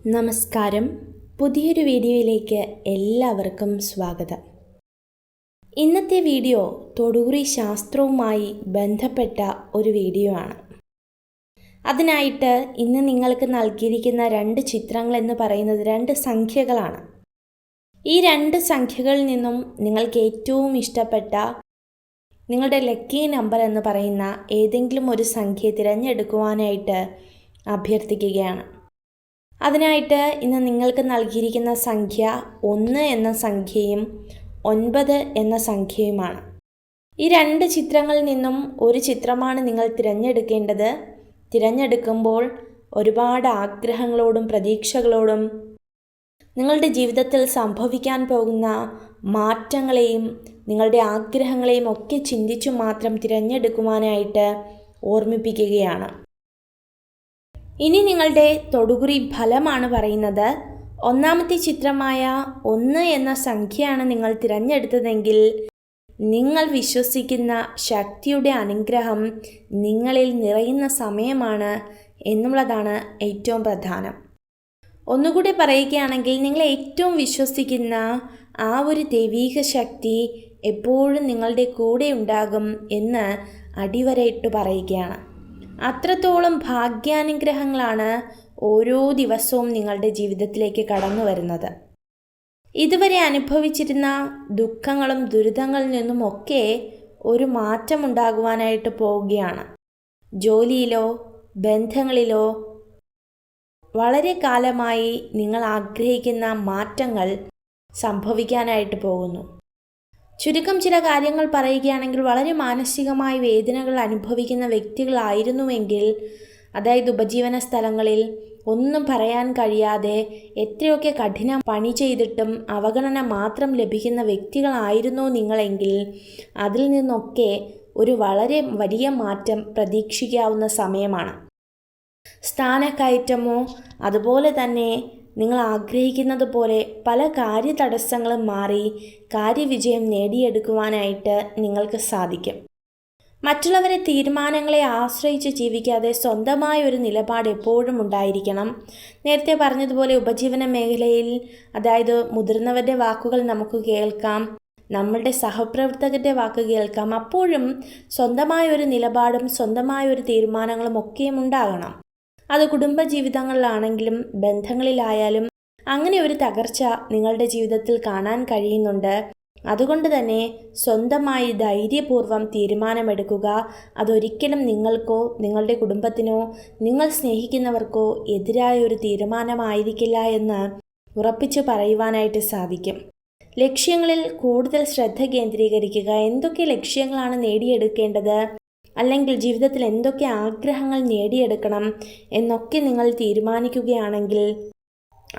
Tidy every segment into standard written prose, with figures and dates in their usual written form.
നമസ്കാരം. പുതിയൊരു വീഡിയോയിലേക്ക് എല്ലാവർക്കും സ്വാഗതം. ഇന്നത്തെ വീഡിയോ തൊടുകുറി ശാസ്ത്രവുമായി ബന്ധപ്പെട്ട ഒരു വീഡിയോ ആണ്. അതിനായിട്ട് ഇന്ന് നിങ്ങൾക്ക് നൽകിയിരിക്കുന്ന 2 ചിത്രങ്ങൾ എന്ന് പറയുന്നത് 2 സംഖ്യകളാണ്. ഈ 2 സംഖ്യകളിൽ നിന്നും നിങ്ങൾക്ക് ഏറ്റവും ഇഷ്ടപ്പെട്ട നിങ്ങളുടെ ലക്കി നമ്പർ എന്ന് പറയുന്ന ഏതെങ്കിലും ഒരു സംഖ്യ തിരഞ്ഞെടുക്കുവാനായിട്ട് അഭ്യർത്ഥിക്കുകയാണ്. അതിനായിട്ട് ഇന്ന് നിങ്ങൾക്ക് നൽകിയിരിക്കുന്ന സംഖ്യ 1 എന്ന സംഖ്യയും 9 എന്ന സംഖ്യയുമാണ്. ഈ 2 ചിത്രങ്ങളിൽ നിന്നും ഒരു ചിത്രമാണ് നിങ്ങൾ തിരഞ്ഞെടുക്കേണ്ടത്. തിരഞ്ഞെടുക്കുമ്പോൾ ഒരുപാട് ആഗ്രഹങ്ങളോടും പ്രതീക്ഷകളോടും നിങ്ങളുടെ ജീവിതത്തിൽ സംഭവിക്കാൻ പോകുന്ന മാറ്റങ്ങളെയും നിങ്ങളുടെ ആഗ്രഹങ്ങളെയും ഒക്കെ ചിന്തിച്ചു മാത്രം തിരഞ്ഞെടുക്കുവാനായിട്ട് ഓർമ്മിപ്പിക്കുകയാണ്. ഇനി നിങ്ങളുടെ തൊടുകുറി ഫലമാണ് പറയുന്നത്. ഒന്നാമത്തെ ചിത്രമായ 1 എന്ന സംഖ്യയാണ് നിങ്ങൾ തിരഞ്ഞെടുത്തതെങ്കിൽ നിങ്ങൾ വിശ്വസിക്കുന്ന ശക്തിയുടെ അനുഗ്രഹം നിങ്ങളിൽ നിറയുന്ന സമയമാണ് എന്നുള്ളതാണ് ഏറ്റവും പ്രധാനം. ഒന്നുകൂടി പറയുകയാണെങ്കിൽ, നിങ്ങൾ ഏറ്റവും വിശ്വസിക്കുന്ന ആ ഒരു ദൈവീക ശക്തി എപ്പോഴും നിങ്ങളുടെ കൂടെ ഉണ്ടാകും എന്ന് അടിവരയിട്ട് പറയുകയാണ്. അത്രത്തോളം ഭാഗ്യാനുഗ്രഹങ്ങളാണ് ഓരോ ദിവസവും നിങ്ങളുടെ ജീവിതത്തിലേക്ക് കടന്നു വരുന്നത്. ഇതുവരെ അനുഭവിച്ചിരുന്ന ദുഃഖങ്ങളും ദുരിതങ്ങളിൽ നിന്നുമൊക്കെ ഒരു മാറ്റമുണ്ടാകുവാനായിട്ട് പോവുകയാണ്. ജോലിയിലോ ബന്ധങ്ങളിലോ വളരെ കാലമായി നിങ്ങൾ ആഗ്രഹിക്കുന്ന മാറ്റങ്ങൾ സംഭവിക്കാനായിട്ട് പോകുന്നു. ചുരുക്കം ചില കാര്യങ്ങൾ പറയുകയാണെങ്കിൽ, വളരെ മാനസികമായ വേദനകൾ അനുഭവിക്കുന്ന വ്യക്തികളായിരുന്നുവെങ്കിൽ, അതായത് ഉപജീവന സ്ഥലങ്ങളിൽ ഒന്നും പറയാൻ കഴിയാതെ എത്രയൊക്കെ കഠിന പണി ചെയ്തിട്ടും അവഗണന മാത്രം ലഭിക്കുന്ന വ്യക്തികളായിരുന്നു നിങ്ങളെങ്കിൽ, അതിൽ നിന്നൊക്കെ ഒരു വളരെ വലിയ മാറ്റം പ്രതീക്ഷിക്കാവുന്ന സമയമാണ്. സ്ഥാനക്കയറ്റമോ അതുപോലെ തന്നെ നിങ്ങൾ ആഗ്രഹിക്കുന്നത് പോലെ പല കാര്യതടസ്സങ്ങളും മാറി കാര്യവിജയം നേടിയെടുക്കുവാനായിട്ട് നിങ്ങൾക്ക് സാധിക്കും. മറ്റുള്ളവരെ തീരുമാനങ്ങളെ ആശ്രയിച്ച് ജീവിക്കാതെ സ്വന്തമായ ഒരു നിലപാട് എപ്പോഴും ഉണ്ടായിരിക്കണം. നേരത്തെ പറഞ്ഞതുപോലെ ഉപജീവന മേഖലയിൽ, അതായത് മുതിർന്നവരുടെ വാക്കുകൾ നമുക്ക് കേൾക്കാം, നമ്മളുടെ സഹപ്രവർത്തകരുടെ വാക്ക് കേൾക്കാം. അപ്പോഴും സ്വന്തമായ ഒരു നിലപാടും സ്വന്തമായ ഒരു തീരുമാനങ്ങളും ഒക്കെയും ഉണ്ടാകണം. അത് കുടുംബജീവിതങ്ങളിലാണെങ്കിലും ബന്ധങ്ങളിലായാലും അങ്ങനെ ഒരു തകർച്ച നിങ്ങളുടെ ജീവിതത്തിൽ കാണാൻ കഴിയുന്നുണ്ട്. അതുകൊണ്ട് തന്നെ സ്വന്തമായി ധൈര്യപൂർവ്വം തീരുമാനമെടുക്കുക. അതൊരിക്കലും നിങ്ങൾക്കോ നിങ്ങളുടെ കുടുംബത്തിനോ നിങ്ങൾ സ്നേഹിക്കുന്നവർക്കോ എതിരായ ഒരു തീരുമാനമായിരിക്കില്ല എന്ന് ഉറപ്പിച്ചു പറയുവാനായിട്ട് സാധിക്കും. ലക്ഷ്യങ്ങളിൽ കൂടുതൽ ശ്രദ്ധ കേന്ദ്രീകരിക്കുക. എന്തൊക്കെ ലക്ഷ്യങ്ങളാണ് നേടിയെടുക്കേണ്ടത്, അല്ലെങ്കിൽ ജീവിതത്തിൽ എന്തൊക്കെ ആഗ്രഹങ്ങൾ നേടിയെടുക്കണം എന്നൊക്കെ നിങ്ങൾ തീരുമാനിക്കുകയാണെങ്കിൽ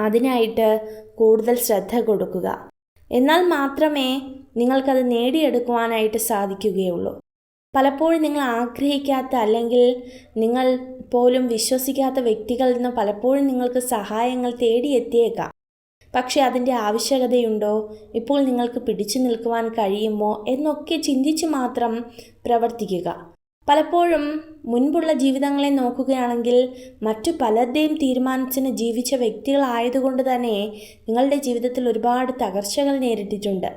അതിനായിട്ട് കൂടുതൽ ശ്രദ്ധ കൊടുക്കുക. എന്നാൽ മാത്രമേ നിങ്ങൾക്കത് നേടിയെടുക്കുവാനായിട്ട് സാധിക്കുകയുള്ളൂ. പലപ്പോഴും നിങ്ങൾ ആഗ്രഹിക്കാത്ത അല്ലെങ്കിൽ നിങ്ങൾ പോലും വിശ്വസിക്കാത്ത വ്യക്തികളിൽ നിന്ന് പലപ്പോഴും നിങ്ങൾക്ക് സഹായങ്ങൾ തേടിയെത്തിയേക്കാം. പക്ഷേ അതിൻ്റെ ആവശ്യകതയുണ്ടോ, ഇപ്പോൾ നിങ്ങൾക്ക് പിടിച്ചു നിൽക്കുവാൻ കഴിയുമോ എന്നൊക്കെ ചിന്തിച്ച് മാത്രം പ്രവർത്തിക്കുക. പലപ്പോഴും മുൻപുള്ള ജീവിതങ്ങളെ നോക്കുകയാണെങ്കിൽ മറ്റു പലരുടെയും തീരുമാനത്തിന് ജീവിച്ച വ്യക്തികളായതുകൊണ്ട് തന്നെ നിങ്ങളുടെ ജീവിതത്തിൽ ഒരുപാട് തകർച്ചകൾ നേരിട്ടിട്ടുണ്ട്.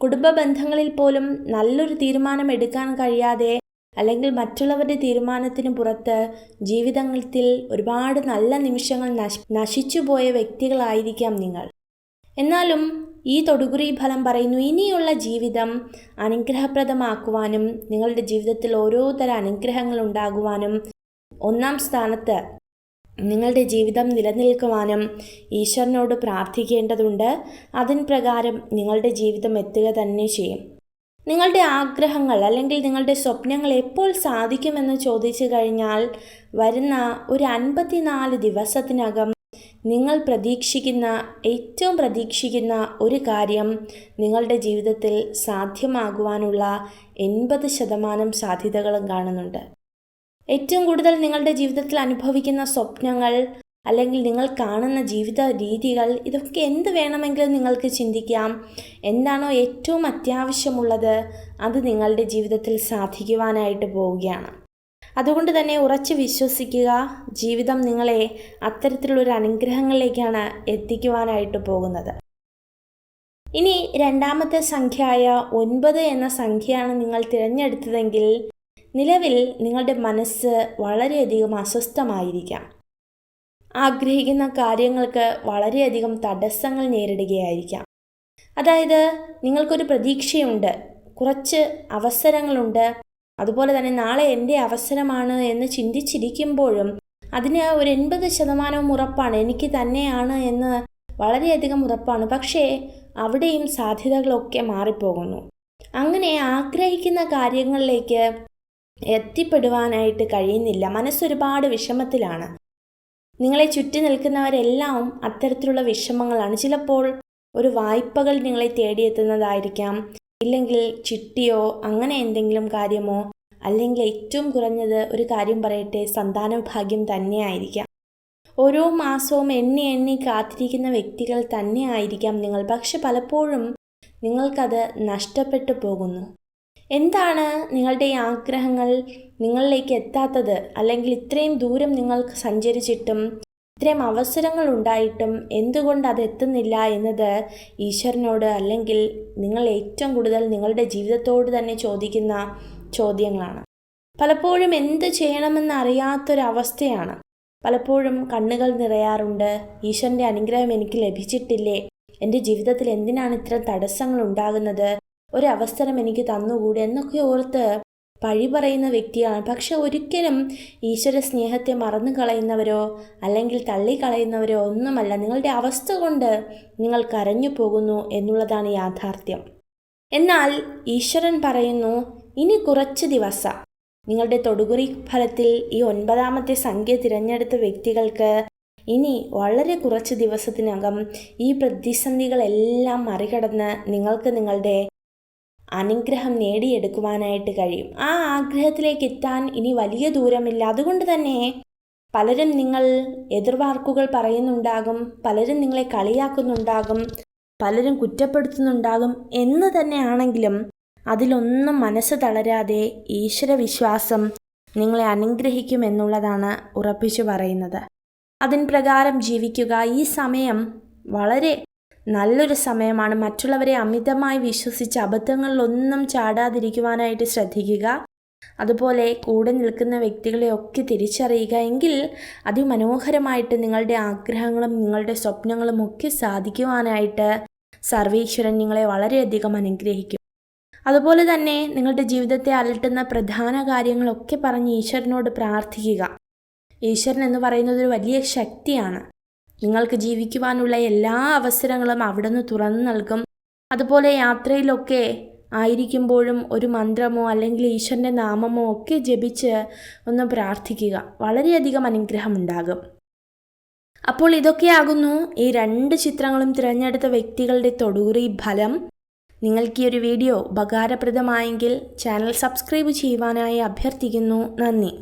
കുടുംബ ബന്ധങ്ങളിൽ പോലും നല്ലൊരു തീരുമാനം എടുക്കാൻ കഴിയാതെ, അല്ലെങ്കിൽ മറ്റുള്ളവരുടെ തീരുമാനത്തിന് പുറത്ത് ജീവിതത്തിൽ ഒരുപാട് നല്ല നിമിഷങ്ങൾ നശിച്ചുപോയ വ്യക്തികളായിരിക്കാം നിങ്ങൾ. എന്നാലും ഈ തൊടുകുറി ഫലം പറയുന്നു, ഇനിയുള്ള ജീവിതം അനുഗ്രഹപ്രദമാക്കുവാനും നിങ്ങളുടെ ജീവിതത്തിൽ ഓരോ തരം അനുഗ്രഹങ്ങൾ ഉണ്ടാകുവാനും 1-ാം സ്ഥാനത്ത് നിങ്ങളുടെ ജീവിതം നിലനിൽക്കുവാനും ഈശ്വരനോട് പ്രാർത്ഥിക്കേണ്ടതുണ്ട്. അതിൻ പ്രകാരം നിങ്ങളുടെ ജീവിതം എത്തുക തന്നെ ചെയ്യും. നിങ്ങളുടെ ആഗ്രഹങ്ങൾ അല്ലെങ്കിൽ നിങ്ങളുടെ സ്വപ്നങ്ങൾ എപ്പോൾ സാധിക്കുമെന്ന് ചോദിച്ചു കഴിഞ്ഞാൽ, വരുന്ന ഒരു 54 ദിവസത്തിനകം നിങ്ങൾ ഏറ്റവും പ്രതീക്ഷിക്കുന്ന ഒരു കാര്യം നിങ്ങളുടെ ജീവിതത്തിൽ സാധ്യമാകുവാനുള്ള 80% സാധ്യതകളും കാണുന്നുണ്ട്. ഏറ്റവും കൂടുതൽ നിങ്ങളുടെ ജീവിതത്തിൽ അനുഭവിക്കുന്ന സ്വപ്നങ്ങൾ അല്ലെങ്കിൽ നിങ്ങൾ കാണുന്ന ജീവിത രീതികൾ, ഇതൊക്കെ എന്ത് വേണമെങ്കിലും നിങ്ങൾക്ക് ചിന്തിക്കാം. എന്താണോ ഏറ്റവും അത്യാവശ്യമുള്ളത് അത് നിങ്ങളുടെ ജീവിതത്തിൽ സാധിക്കുവാനായിട്ട് പോവുകയാണ്. അതുകൊണ്ട് തന്നെ ഉറച്ചു വിശ്വസിക്കുക, ജീവിതം നിങ്ങളെ അത്തരത്തിലുള്ളൊരു അനുഗ്രഹങ്ങളിലേക്കാണ് എത്തിക്കുവാനായിട്ട് പോകുന്നത്. ഇനി രണ്ടാമത്തെ സംഖ്യയായ 9 എന്ന സംഖ്യയാണ് നിങ്ങൾ തിരഞ്ഞെടുത്തതെങ്കിൽ നിലവിൽ നിങ്ങളുടെ മനസ്സ് വളരെയധികം അസ്വസ്ഥമായിരിക്കാം. ആഗ്രഹിക്കുന്ന കാര്യങ്ങൾക്ക് വളരെയധികം തടസ്സങ്ങൾ നേരിടുകയായിരിക്കാം. അതായത് നിങ്ങൾക്കൊരു പ്രതീക്ഷയുണ്ട്, കുറച്ച് അവസരങ്ങളുണ്ട്, അതുപോലെ തന്നെ നാളെ എൻ്റെ അവസരമാണ് എന്ന് ചിന്തിച്ചിരിക്കുമ്പോഴും അതിന് ഒരു 80% ഉറപ്പാണ്, എനിക്ക് തന്നെയാണ് എന്ന് വളരെയധികം ഉറപ്പാണ്. പക്ഷേ അവിടെയും സാധ്യതകളൊക്കെ മാറിപ്പോകുന്നു. അങ്ങനെ ആഗ്രഹിക്കുന്ന കാര്യങ്ങളിലേക്ക് എത്തിപ്പെടുവാനായിട്ട് കഴിയുന്നില്ല. മനസ്സൊരുപാട് വിഷമത്തിലാണ്. നിങ്ങളെ ചുറ്റി നിൽക്കുന്നവരെല്ലാം അത്തരത്തിലുള്ള വിഷമങ്ങളാണ്. ചിലപ്പോൾ ഒരു വായ്പകൾ നിങ്ങളെ തേടിയെത്തുന്നതായിരിക്കാം, ഇല്ലെങ്കിൽ ചിട്ടിയോ അങ്ങനെ എന്തെങ്കിലും കാര്യമോ, അല്ലെങ്കിൽ ഏറ്റവും കുറഞ്ഞത് ഒരു കാര്യം പറയട്ടെ, സന്താന ഭാഗ്യം തന്നെയായിരിക്കാം. ഓരോ മാസവും എണ്ണി കാത്തിരിക്കുന്ന വ്യക്തികൾ തന്നെ ആയിരിക്കാം നിങ്ങൾ. പക്ഷെ പലപ്പോഴും നിങ്ങൾക്കത് നഷ്ടപ്പെട്ടു പോകുന്നു. എന്താണ് നിങ്ങളുടെ ഈ ആഗ്രഹങ്ങൾ നിങ്ങളിലേക്ക് എത്താത്തത്? അല്ലെങ്കിൽ ഇത്രയും ദൂരം നിങ്ങൾക്ക് സഞ്ചരിച്ചിട്ടും ഇത്രയും അവസരങ്ങൾ ഉണ്ടായിട്ടും എന്തുകൊണ്ട് അത് എത്തുന്നില്ല എന്നത് ഈശ്വരനോട് അല്ലെങ്കിൽ നിങ്ങൾ ഏറ്റവും കൂടുതൽ നിങ്ങളുടെ ജീവിതത്തോട് തന്നെ ചോദിക്കുന്ന ചോദ്യങ്ങളാണ്. പലപ്പോഴും എന്ത് ചെയ്യണമെന്ന് അറിയാത്തൊരവസ്ഥയാണ്. പലപ്പോഴും കണ്ണുകൾ നിറയാറുണ്ട്. ഈശ്വരൻ്റെ അനുഗ്രഹം എനിക്ക് ലഭിച്ചിട്ടില്ലേ? എൻ്റെ ജീവിതത്തിൽ എന്തിനാണ് ഇത്തരം തടസ്സങ്ങൾ ഉണ്ടാകുന്നത്? ഒരവസരം എനിക്ക് തന്നുകൂടെ എന്നൊക്കെ ഓർത്ത് പഴി പറയുന്ന വ്യക്തിയാണ്. പക്ഷെ ഒരിക്കലും ഈശ്വര സ്നേഹത്തെ മറന്നു കളയുന്നവരോ അല്ലെങ്കിൽ തള്ളിക്കളയുന്നവരോ ഒന്നുമല്ല. നിങ്ങളുടെ അവസ്ഥ കൊണ്ട് നിങ്ങൾ കരഞ്ഞു പോകുന്നു എന്നുള്ളതാണ് യാഥാർത്ഥ്യം. എന്നാൽ ഈശ്വരൻ പറയുന്നു, ഇനി കുറച്ച് ദിവസം നിങ്ങളുടെ തൊടുകുറി ഫലത്തിൽ ഈ 9ാമത്തെ സംഖ്യ തിരഞ്ഞെടുത്ത വ്യക്തികൾക്ക് ഇനി വളരെ കുറച്ച് ദിവസത്തിനകം ഈ പ്രതിസന്ധികളെല്ലാം മറികടന്ന് നിങ്ങൾക്ക് നിങ്ങളുടെ അനുഗ്രഹം നേടിയെടുക്കുവാനായിട്ട് കഴിയും. ആ ആഗ്രഹത്തിലേക്ക് എത്താൻ ഇനി വലിയ ദൂരമില്ല. അതുകൊണ്ട് തന്നെ പലരും നിങ്ങൾ എതിർവാക്കുകൾ പറയുന്നുണ്ടാകും, പലരും നിങ്ങളെ കളിയാക്കുന്നുണ്ടാകും, പലരും കുറ്റപ്പെടുത്തുന്നുണ്ടാകും. എന്ന് തന്നെയാണെങ്കിലും അതിലൊന്നും മനസ്സ് തളരാതെ ഈശ്വരവിശ്വാസം നിങ്ങളെ അനുഗ്രഹിക്കുമെന്നുള്ളതാണ് ഉറപ്പിച്ചു പറയുന്നത്. അതിന് പ്രകാരം ജീവിക്കുക. ഈ സമയം വളരെ നല്ലൊരു സമയമാണ്. മറ്റുള്ളവരെ അമിതമായി വിശ്വസിച്ച് അബദ്ധങ്ങളിലൊന്നും ചാടാതിരിക്കുവാനായിട്ട് ശ്രദ്ധിക്കുക. അതുപോലെ കൂടെ നിൽക്കുന്ന വ്യക്തികളെയൊക്കെ തിരിച്ചറിയുക. എങ്കിൽ അതിമനോഹരമായിട്ട് നിങ്ങളുടെ ആഗ്രഹങ്ങളും നിങ്ങളുടെ സ്വപ്നങ്ങളും ഒക്കെ സാധിക്കുവാനായിട്ട് സർവീശ്വരൻ നിങ്ങളെ വളരെയധികം അനുഗ്രഹിക്കും. അതുപോലെ തന്നെ നിങ്ങളുടെ ജീവിതത്തെ അലട്ടുന്ന പ്രധാന കാര്യങ്ങളൊക്കെ പറഞ്ഞ് ഈശ്വരനോട് പ്രാർത്ഥിക്കുക. ഈശ്വരൻ എന്ന് പറയുന്നത് ഒരു വലിയ ശക്തിയാണ്. നിങ്ങൾക്ക് ജീവിക്കുവാനുള്ള എല്ലാ അവസരങ്ങളും അവിടുന്ന് തുറന്നു നൽകും. അതുപോലെ യാത്രയിലൊക്കെ ആയിരിക്കുമ്പോഴും ഒരു മന്ത്രമോ അല്ലെങ്കിൽ ഈശ്വരൻ്റെ നാമമോ ഒക്കെ ജപിച്ച് ഒന്ന് പ്രാർത്ഥിക്കുക. വളരെയധികം അനുഗ്രഹമുണ്ടാകും. അപ്പോൾ ഇതൊക്കെയാകുന്നു ഈ 2 ചിത്രങ്ങളും തിരഞ്ഞെടുത്ത വ്യക്തികളുടെ തൊടുകുറി ഫലം. നിങ്ങൾക്ക് ഈ ഒരു വീഡിയോ ഉപകാരപ്രദമായെങ്കിൽ ചാനൽ സബ്സ്ക്രൈബ് ചെയ്യുവാനായി അഭ്യർത്ഥിക്കുന്നു. നന്ദി.